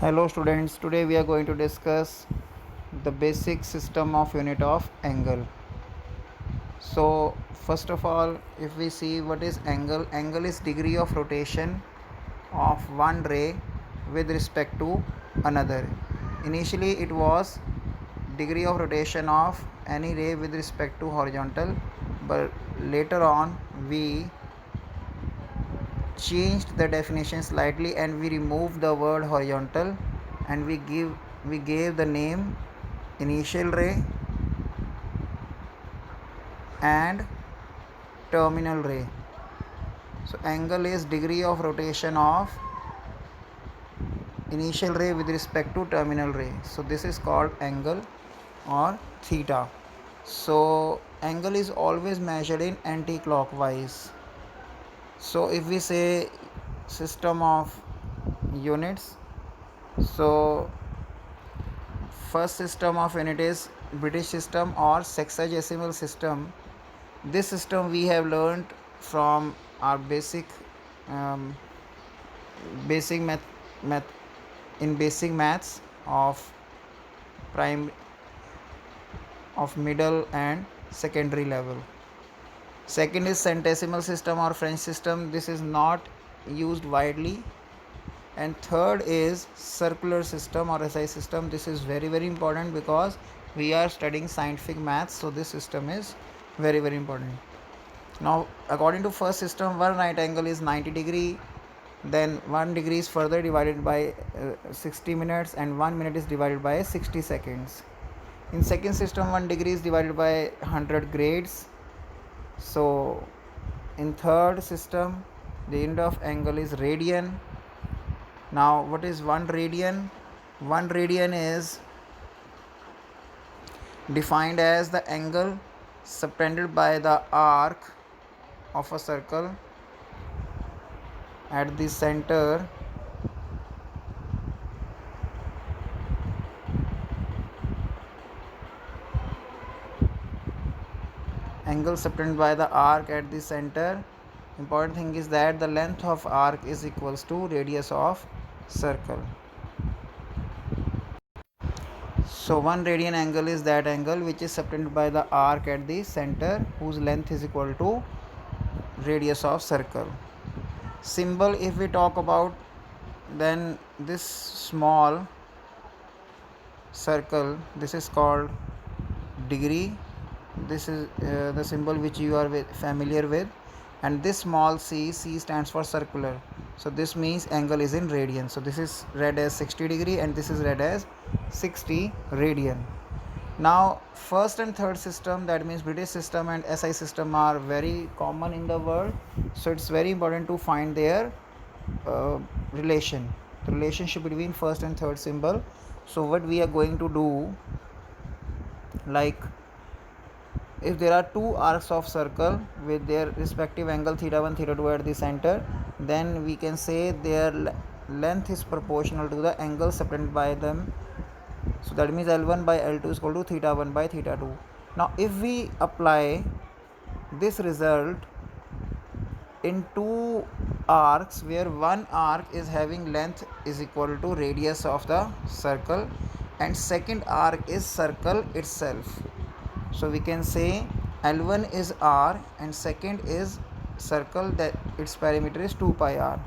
Hello students, today we are going to discuss the basic system of unit of angle. So first of all, if we see what is angle, angle is degree of rotation of one ray with respect to another. Initially it was degree of rotation of any ray with respect to horizontal, but later on we changed the definition slightly and we removed the word horizontal and we gave the name initial ray and terminal ray. So angle is degree of rotation of initial ray with respect to terminal ray. So this is called angle or theta. So angle is always measured in anti-clockwise. So if we say system of units, so first system of unit is British system or sexagesimal system. This system we have learned from our um, basic math in basic maths of prime of middle and secondary level. Second is centesimal system or French system. This is not used widely. And third is circular system or SI system. This is very important because we are studying scientific maths, so this system is very important. Now according to first system, one right angle is 90 degree, then 1 degree is further divided by 60 minutes and 1 minute is divided by 60 seconds. In second system, 1 degree is divided by 100 grades. So in third system, the unit of angle is radian. Now what is 1 radian? 1 radian is defined as the angle subtended by the arc of a circle at the center angle subtended by the arc at the center. Important thing is that the length of arc is equals to radius of circle. So 1 radian angle is that angle which is subtended by the arc at the center whose length is equal to radius of circle. Symbol, if we talk about, then this small circle, this is called degree. This is the symbol which you are familiar with, and this small c stands for circular. So this means angle is in radian. So this is read as 60 degree and this is read as 60 radian. Now first and third system, that means British system and SI system, are very common in the world, so it's very important to find their the relationship between first and third symbol. So what we are going to do, like if there are two arcs of circle with their respective angle theta 1 theta 2 at the center, then we can say their length is proportional to the angle subtended by them. So that means L1 by L2 is equal to theta 1 by theta 2. Now if we apply this result in two arcs where one arc is having length is equal to radius of the circle and second arc is circle itself, so we can say L1 is r and second is circle, that its perimeter is 2 pi r.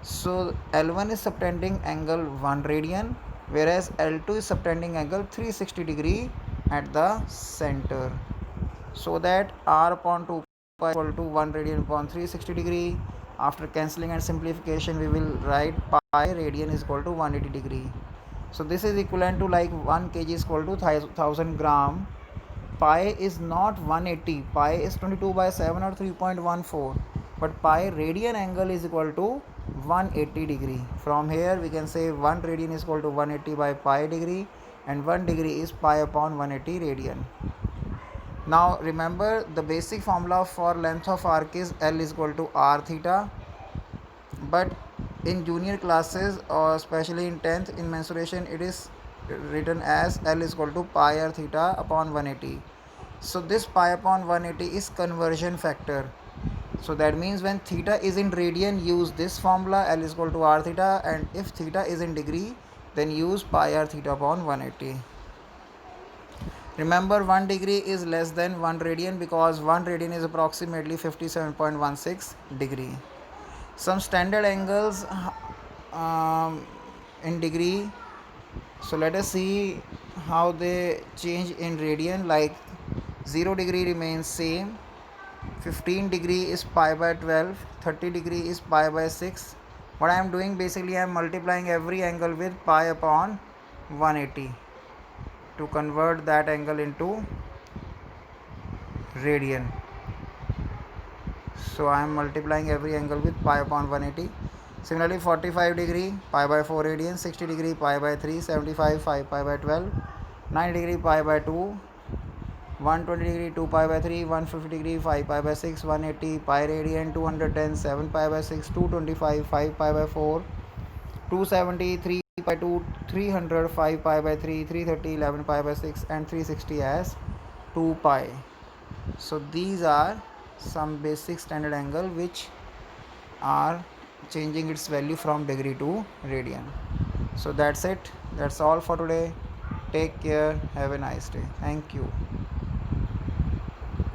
So L1 is subtending angle 1 radian, whereas L2 is subtending angle 360 degree at the center. So that r upon 2 pi equal to 1 radian upon 360 degree. After cancelling and simplification, we will write pi radian is equal to 180 degree. So this is equivalent to like 1 kg is equal to 1000 gram. Pi is not 180, pi is 22 by 7 or 3.14, but pi radian angle is equal to 180 degree. From here we can say 1 radian is equal to 180 by pi degree and 1 degree is pi upon 180 radian. Now remember, the basic formula for length of arc is L is equal to r theta, but in junior classes or especially in 10th in mensuration it is written as L is equal to pi r theta upon 180. So this pi upon 180 is conversion factor. So that means when theta is in radian, use this formula L is equal to r theta, and if theta is in degree, then use pi r theta upon 180. Remember, 1 degree is less than 1 radian because 1 radian is approximately 57.16 degree. Some standard angles in degree. So let us see how they change in radian. Like 0 degree remains same, 15 degree is pi by 12, 30 degree is pi by 6. What I am doing, basically I am multiplying every angle with pi upon 180 to convert that angle into radian. So I am multiplying every angle with pi upon 180. Similarly, 45 degree pi by 4 radian, 60 degree pi by 3, 75 5 pi by 12, 90 degree pi by 2, 120 degree 2 pi by 3, 150 degree 5 pi by 6, 180 pi radian, 210 7 pi by 6, 225 5 pi by 4, 270 3 pi 2, 300 5 pi by 3, 330 11 pi by 6, and 360 as 2 pi. So these are some basic standard angle which are changing its value from degree to radian. So that's it. That's all for today. Take care. Have a nice day. Thank you.